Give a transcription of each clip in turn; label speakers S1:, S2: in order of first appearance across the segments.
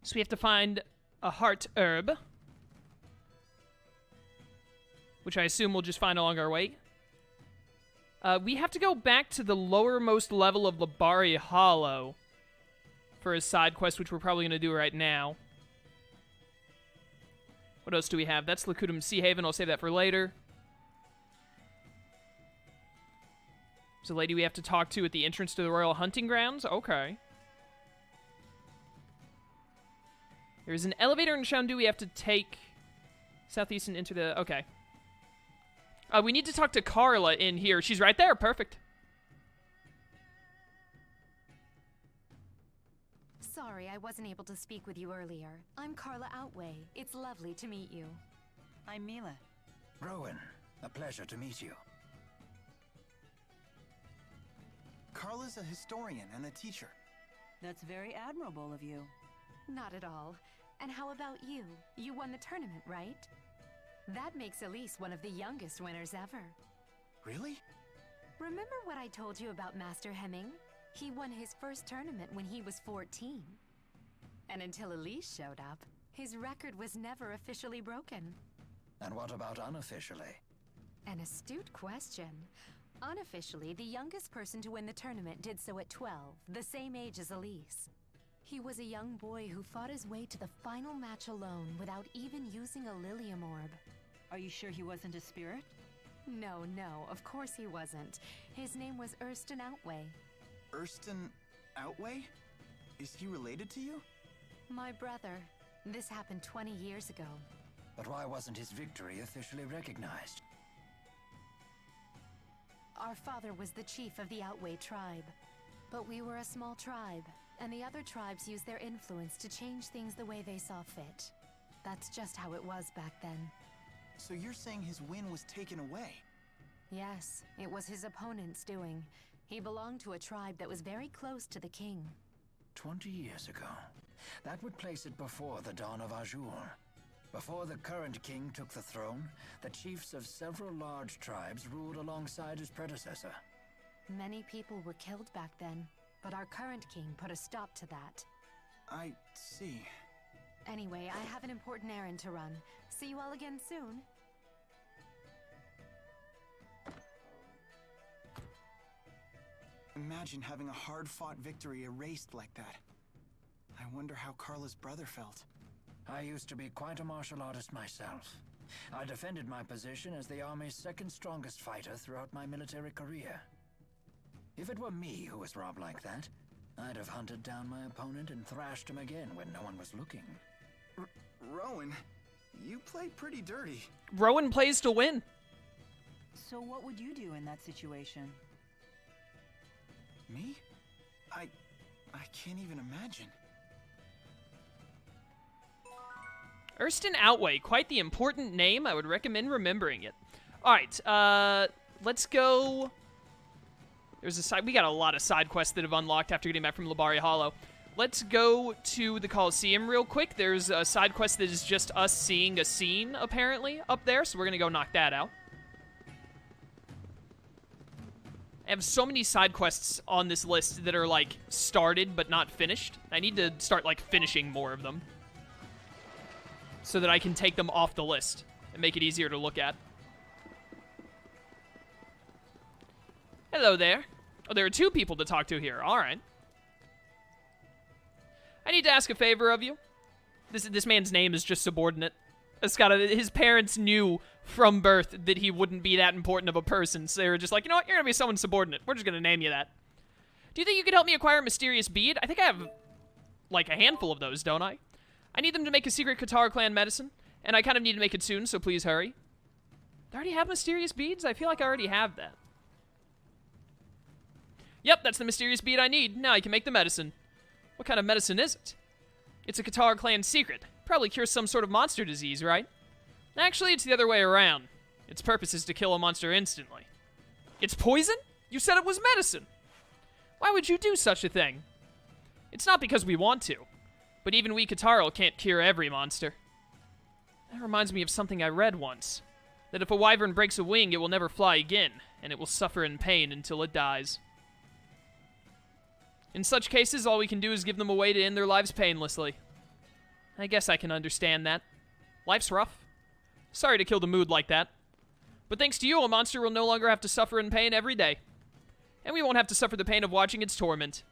S1: So we have to find a heart herb, which I assume we'll just find along our way. We have to go back to the lowermost level of Libari Hollow for a side quest, which we're probably going to do right now. What else do we have? That's Lakudum Sea Haven. I'll save that for later. There's a lady we have to talk to at the entrance to the Royal Hunting Grounds. Okay. There's an elevator in Shandu we have to take southeast and enter the... Okay. We need to talk to Carla in here. She's right there. Perfect.
S2: Sorry, I wasn't able to speak with you earlier. I'm Carla Outway. It's lovely to meet you.
S3: I'm Milla.
S4: Rowan, a pleasure to meet you.
S5: Carla's a historian and a teacher.
S3: That's very admirable of you.
S2: Not at all. And how about you? You won the tournament, right? That makes Elise one of the youngest winners ever.
S5: Really?
S2: Remember what I told you about Master Hemming? He won his first tournament when he was 14. And until Elise showed up, his record was never officially broken.
S4: And what about unofficially?
S2: An astute question. Unofficially, the youngest person to win the tournament did so at 12, the same age as Elise. He was a young boy who fought his way to the final match alone without even using a Lilium Orb.
S3: Are you sure he wasn't a spirit?
S2: No, of course he wasn't. His name was Erston Outway.
S5: Erston Outway? Is he related to you?
S2: My brother. This happened 20 years ago.
S4: But why wasn't his victory officially recognized?
S2: Our father was the chief of the Outway tribe. But we were a small tribe, and the other tribes used their influence to change things the way they saw fit. That's just how it was back then.
S5: So you're saying his win was taken away?
S2: Yes, it was his opponent's doing. He belonged to a tribe that was very close to the king.
S4: 20 years ago. That would place it before the dawn of Azure. Before the current king took the throne, the chiefs of several large tribes ruled alongside his predecessor.
S2: Many people were killed back then, but our current king put a stop to that.
S5: I see.
S2: Anyway, I have an important errand to run. See you all again soon.
S5: Imagine having a hard-fought victory erased like that. I wonder how Carla's brother felt.
S4: I used to be quite a martial artist myself. I defended my position as the army's second strongest fighter throughout my military career. If it were me who was robbed like that, I'd have hunted down my opponent and thrashed him again when no one was looking.
S5: Rowan, you play pretty dirty.
S1: Rowan plays to win.
S3: So what would you do in that situation?
S5: Me? I can't even imagine.
S1: Erston Outway, quite the important name. I would recommend remembering it. All right, let's go. There's a side. We got a lot of side quests that have unlocked after getting back from Libari Hollow. Let's go to the Coliseum real quick. There's a side quest that is just us seeing a scene, apparently, up there, so we're going to go knock that out. I have so many side quests on this list that are, like, started but not finished. I need to start, like, finishing more of them so that I can take them off the list and make it easier to look at. Hello there. Oh, there are two people to talk to here. All right. I need to ask a favor of you. This man's name is just subordinate. His parents knew from birth that he wouldn't be that important of a person, so they were just like, you know what, you're going to be someone subordinate. We're just going to name you that. Do you think you could help me acquire a mysterious bead? I think I have, like, a handful of those, don't I? I need them to make a secret Qatar clan medicine, and I kind of need to make it soon, so please hurry. Do I already have mysterious beads? I feel like I already have that. Yep, that's the mysterious bead I need. Now I can make the medicine. What kind of medicine is it? It's a Qatar clan secret. Probably cures some sort of monster disease, right? Actually, it's the other way around. Its purpose is to kill a monster instantly. It's poison? You said it was medicine. Why would you do such a thing? It's not because we want to, but even we Qatarl can't cure every monster. That reminds me of something I read once. That if a wyvern breaks a wing, it will never fly again, and it will suffer in pain until it dies. In such cases, all we can do is give them a way to end their lives painlessly. I guess I can understand that. Life's rough. Sorry to kill the mood like that. But thanks to you, a monster will no longer have to suffer in pain every day. And we won't have to suffer the pain of watching its torment.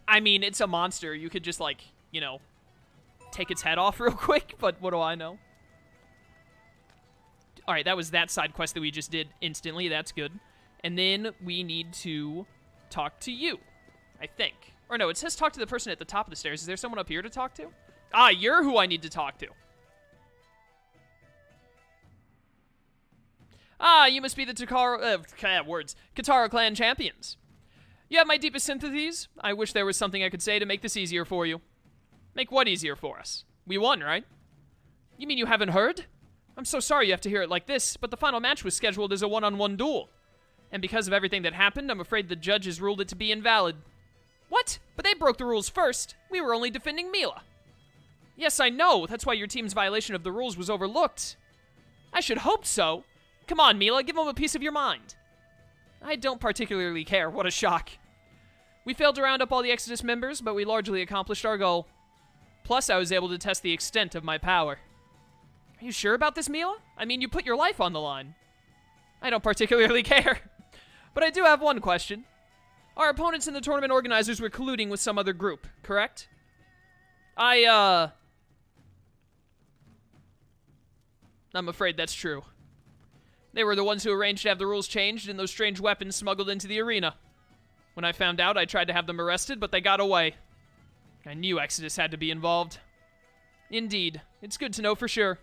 S1: I mean, it's a monster. You could just, like, you know, take its head off real quick, but what do I know? Alright, that was that side quest that we just did instantly. That's good. And then we need to talk to you, I think. Or no, it says talk to the person at the top of the stairs. Is there someone up here to talk to? Ah, you're who I need to talk to. Ah, you must be the Katara clan champions. You have my deepest sympathies. I wish there was something I could say to make this easier for you. Make what easier for us? We won, right? You mean you haven't heard? I'm so sorry you have to hear it like this, but the final match was scheduled as a one-on-one duel. And because of everything that happened, I'm afraid the judges ruled it to be invalid. What? But they broke the rules first. We were only defending Milla. Yes, I know. That's why your team's violation of the rules was overlooked. I should hope so. Come on, Milla, give them a piece of your mind. I don't particularly care. What a shock. We failed to round up all the Exodus members, but we largely accomplished our goal. Plus, I was able to test the extent of my power. Are you sure about this, Milla? I mean, you put your life on the line. I don't particularly care. But I do have one question. Our opponents in the tournament organizers were colluding with some other group, correct? I'm afraid that's true. They were the ones who arranged to have the rules changed and those strange weapons smuggled into the arena. When I found out, I tried to have them arrested, but they got away. I knew Exodus had to be involved. Indeed. It's good to know for sure.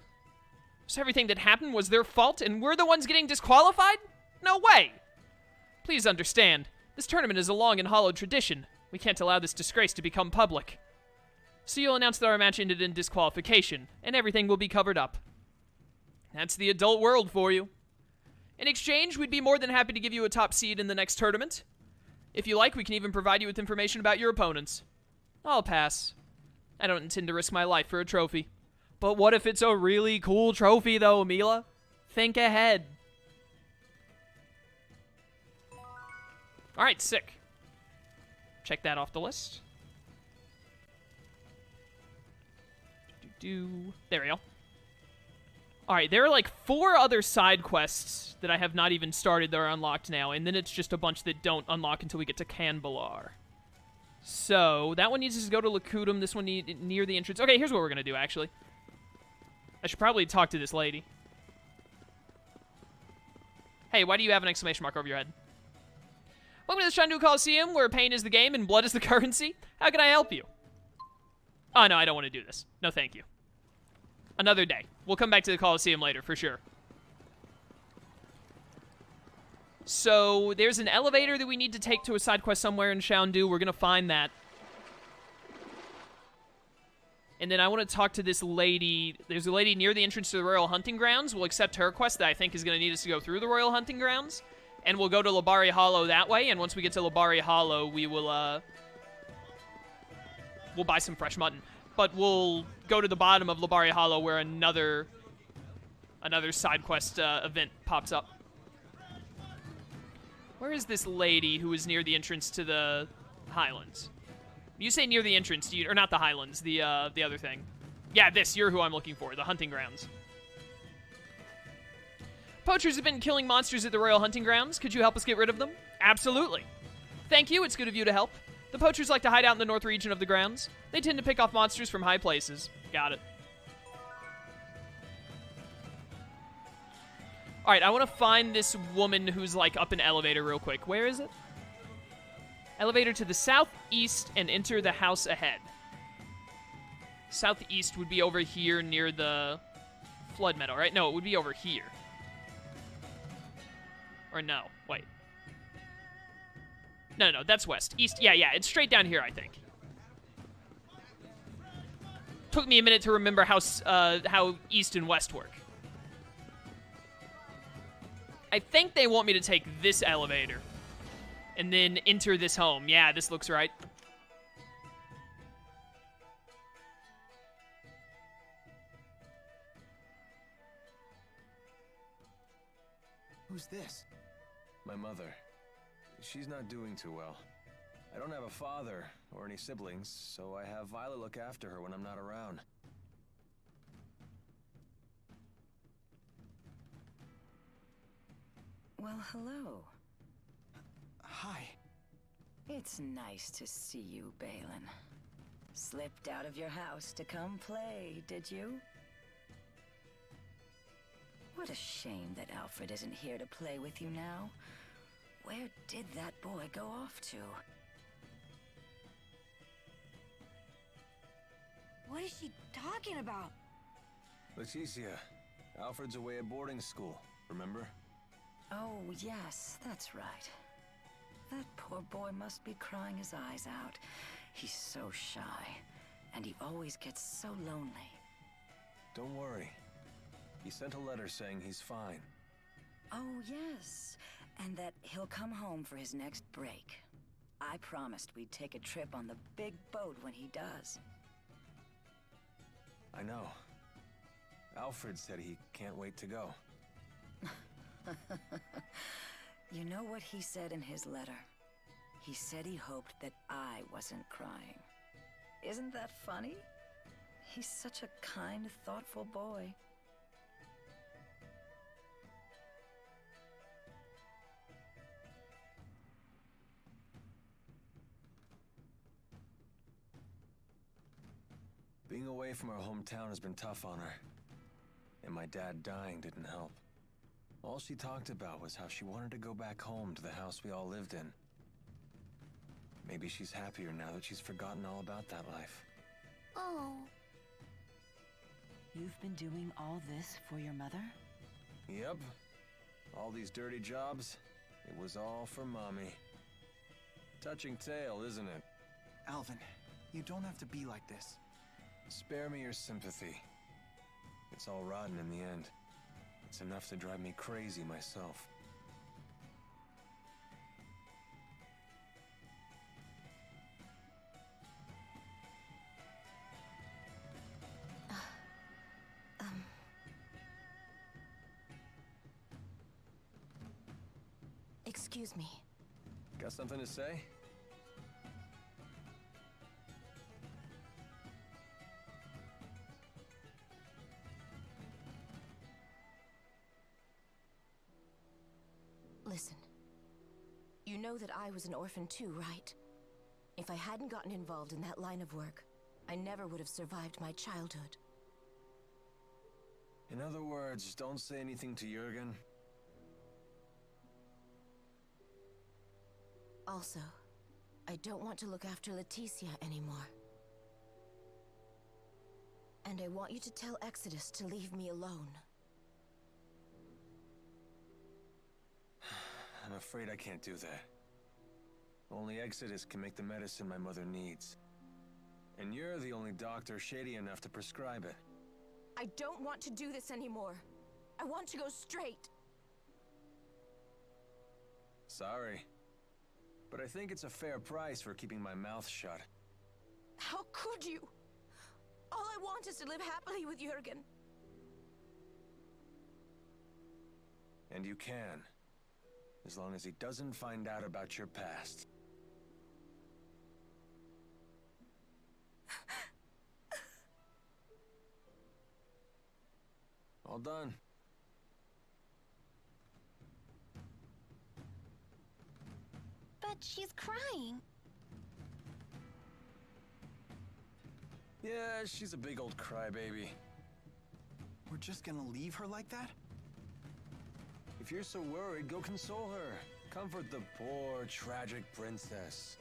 S1: So everything that happened was their fault, and we're the ones getting disqualified? No way! Please understand, this tournament is a long and hollowed tradition. We can't allow this disgrace to become public. So you'll announce that our match ended in disqualification, and everything will be covered up. That's the adult world for you. In exchange, we'd be more than happy to give you a top seed in the next tournament. If you like, we can even provide you with information about your opponents. I'll pass. I don't intend to risk my life for a trophy. But what if it's a really cool trophy, though, Milla? Think ahead. Alright, sick. Check that off the list. There we go. Alright, there are like 4 other side quests that I have not even started that are unlocked now, and then it's just a bunch that don't unlock until we get to Canbalar. So, that one needs us to go to Lakudum, this one near the entrance. Okay, here's what we're going to do, actually. I should probably talk to this lady. Hey, why do you have an exclamation mark over your head? Welcome to the Shandu Coliseum, where pain is the game and blood is the currency. How can I help you? Oh, no, I don't want to do this. No, thank you. Another day. We'll come back to the Coliseum later, for sure. So, there's an elevator that we need to take to a side quest somewhere in Shandu. We're going to find that. And then I want to talk to this lady. There's a lady near the entrance to the Royal Hunting Grounds. We'll accept her quest that I think is going to need us to go through the Royal Hunting Grounds. And we'll go to Labari Hollow that way. And once we get to Labari Hollow, we will, we'll buy some fresh mutton. But we'll go to the bottom of Labari Hollow where another side quest event pops up. Where is this lady who is near the entrance to the Highlands? You say near the entrance, or not the Highlands, the other thing. Yeah, you're who I'm looking for, the hunting grounds. Poachers have been killing monsters at the Royal Hunting Grounds. Could you help us get rid of them? Absolutely. Thank you, it's good of you to help. The poachers like to hide out in the north region of the grounds. They tend to pick off monsters from high places. Got it. Alright, I want to find this woman who's, like, up an elevator real quick. Where is it? Elevator to the southeast and enter the house ahead. Southeast would be over here near the flood meadow, right? No, it would be over here. Or no, wait. No, that's west. East, yeah, it's straight down here, I think. Took me a minute to remember how east and west work. I think they want me to take this elevator and then enter this home. Yeah, this looks right.
S5: Who's this?
S6: My mother. She's not doing too well. I don't have a father or any siblings, so I have Violet look after her when I'm not around.
S7: Well, hello.
S5: Hi.
S7: It's nice to see you, Balin. Slipped out of your house to come play, did you? What a shame that Alfred isn't here to play with you now. Where did that boy go off to?
S8: What is she talking about?
S6: Leticia, Alfred's away at boarding school, remember?
S7: Oh, yes, that's right. That poor boy must be crying his eyes out. He's so shy, and he always gets so lonely.
S6: Don't worry. He sent a letter saying he's fine.
S7: Oh, yes, and that he'll come home for his next break. I promised we'd take a trip on the big boat when he does.
S6: I know. Alfred said he can't wait to go.
S7: You know what he said in his letter? He said he hoped that I wasn't crying. Isn't that funny? He's such a kind, thoughtful boy.
S6: Being away from our hometown has been tough on her. And my dad dying didn't help. All she talked about was how she wanted to go back home to the house we all lived in. Maybe she's happier now that she's forgotten all about that life.
S8: Oh.
S3: You've been doing all this for your mother?
S6: Yep. All these dirty jobs, it was all for Mommy. Touching tale, isn't it?
S5: Alvin, you don't have to be like this.
S6: Spare me your sympathy. It's all rotten in the end. It's enough to drive me crazy myself.
S8: Excuse me.
S6: Got something to say?
S8: Listen. You know that I was an orphan too, right? If I hadn't gotten involved in that line of work, I never would have survived my childhood.
S6: In other words, don't say anything to Jurgen.
S8: Also, I don't want to look after Leticia anymore. And I want you to tell Exodus to leave me alone.
S6: I'm afraid I can't do that. Only Exodus can make the medicine my mother needs. And you're the only doctor shady enough to prescribe it.
S8: I don't want to do this anymore. I want to go straight.
S6: Sorry. But I think it's a fair price for keeping my mouth shut.
S8: How could you? All I want is to live happily with Jurgen.
S6: And you can. As long as he doesn't find out about your past. All done.
S8: But she's crying.
S6: Yeah, she's a big old crybaby.
S5: We're just gonna leave her like that?
S6: If you're so worried, go console her. Comfort the poor, tragic princess.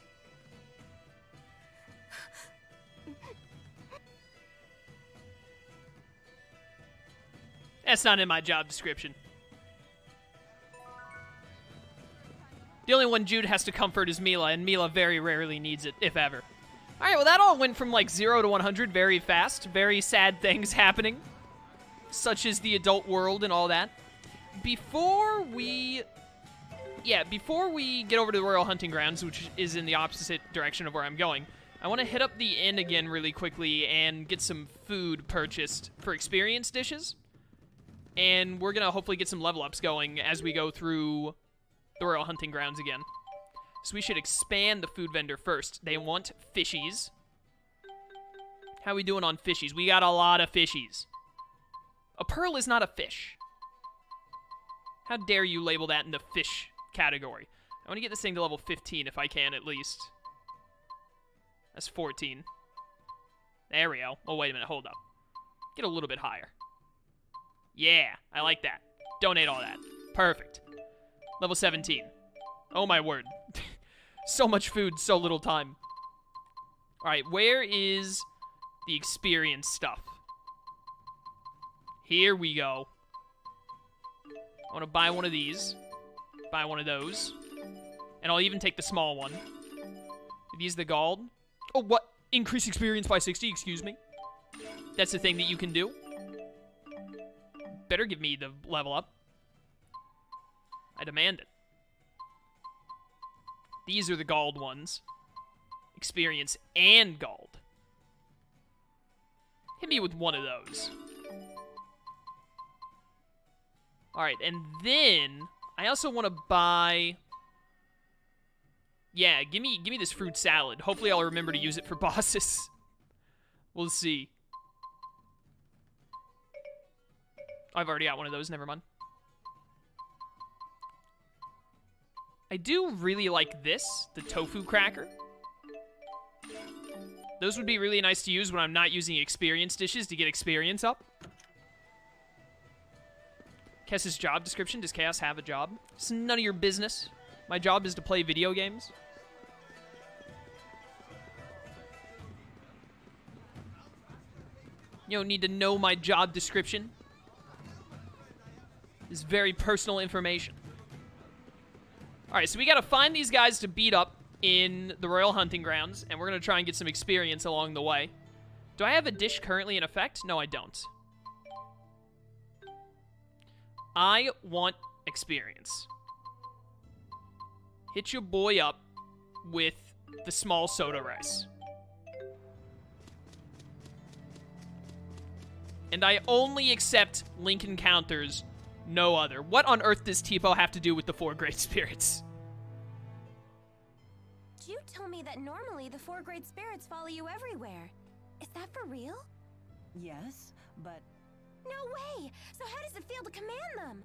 S1: That's not in my job description. The only one Jude has to comfort is Milla, and Milla very rarely needs it, if ever. Alright, well that all went from like 0 to 100 very fast. Very sad things happening. Such as the adult world and all that. Before we get over to the Royal Hunting Grounds, which is in the opposite direction of where I'm going, I want to hit up the inn again really quickly and get some food purchased for experience dishes. And we're going to hopefully get some level ups going as we go through the Royal Hunting Grounds again. So we should expand the food vendor first. They want fishies. How we doing on fishies? We got a lot of fishies. A pearl is not a fish. How dare you label that in the fish category? I want to get this thing to level 15 if I can, at least. That's 14. There we go. Oh, wait a minute. Hold up. Get a little bit higher. Yeah, I like that. Donate all that. Perfect. Level 17. Oh, my word. So much food, so little time. All right, where is the experience stuff? Here we go. I want to buy one of these. Buy one of those. And I'll even take the small one. Are these the gold? Oh, what? Increase experience by 60, excuse me. That's the thing that you can do. Better give me the level up. I demand it. These are the gold ones. Experience and gold. Hit me with one of those. Alright, and then I also want to buy... Yeah, give me this fruit salad. Hopefully I'll remember to use it for bosses. We'll see. I've already got one of those, never mind. I do really like this, the tofu cracker. Those would be really nice to use when I'm not using experience dishes to get experience up. Kess's job description. Does Chaos have a job? It's none of your business. My job is to play video games. You don't need to know my job description. It's very personal information. Alright, so we gotta find these guys to beat up in the Royal Hunting Grounds, and we're gonna try and get some experience along the way. Do I have a dish currently in effect? No, I don't. I want experience. Hit your boy up with the small soda rice. And I only accept link encounters, no other. What on earth does Tipo have to do with the 4 great spirits?
S8: Jude told me that normally the 4 great spirits follow you everywhere. Is that for real?
S3: Yes, but...
S8: No way! So how does it feel to command them?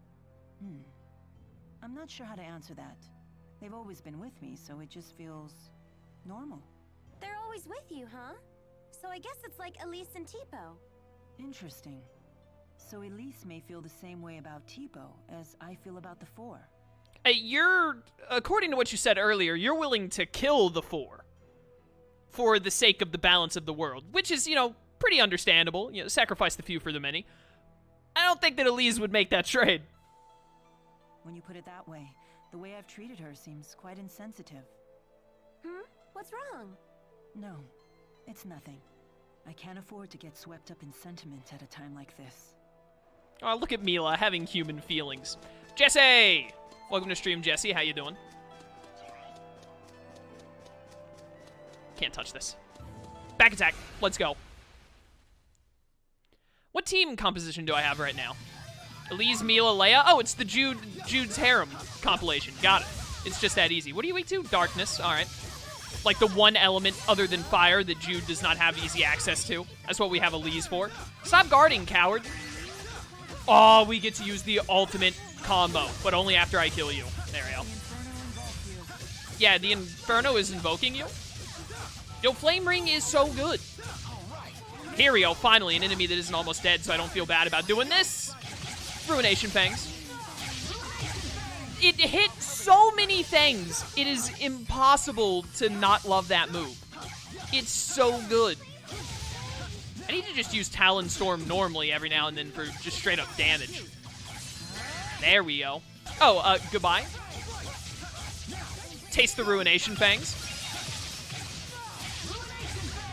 S3: I'm not sure how to answer that. They've always been with me, so it just feels... normal.
S8: They're always with you, huh? So I guess it's like Elise and Tipo.
S3: Interesting. So Elise may feel the same way about Tipo as I feel about the 4.
S1: You're, according to what you said earlier, you're willing to kill the 4 for the sake of the balance of the world, which is, you know, pretty understandable. You know, sacrifice the few for the many. I don't think that Elise would make that trade.
S3: When you put it that way, the way I've treated her seems quite insensitive.
S8: What's wrong?
S3: No, it's nothing. I can't afford to get swept up in sentiment at a time like this.
S1: Oh, look at Milla having human feelings. Jesse! Welcome to stream, Jesse. How you doing? Can't touch this. Back attack. Let's go. What team composition do I have right now? Elise, Milla, Leia? Oh, it's the Jude's Harem compilation. Got it. It's just that easy. What are you weak to? Darkness. All right. Like the one element other than fire that Jude does not have easy access to. That's what we have Elise for. Stop guarding, coward. Oh, we get to use the ultimate combo, but only after I kill you. There we go. Yeah, the Inferno is invoking you. Yo, Flame Ring is so good. Here we go, finally, an enemy that isn't almost dead, so I don't feel bad about doing this. Ruination Fangs. It hit so many things. It is impossible to not love that move. It's so good. I need to just use Talon Storm normally every now and then for just straight up damage. There we go. Oh, goodbye. Taste the Ruination Fangs.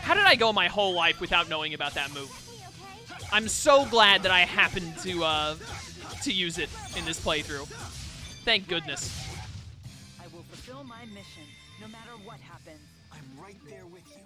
S1: How did I go my whole life without knowing about that move? I'm so glad that I happened to use it in this playthrough. Thank goodness.
S3: I will fulfill my mission, no matter what happens.
S5: I'm right there with you.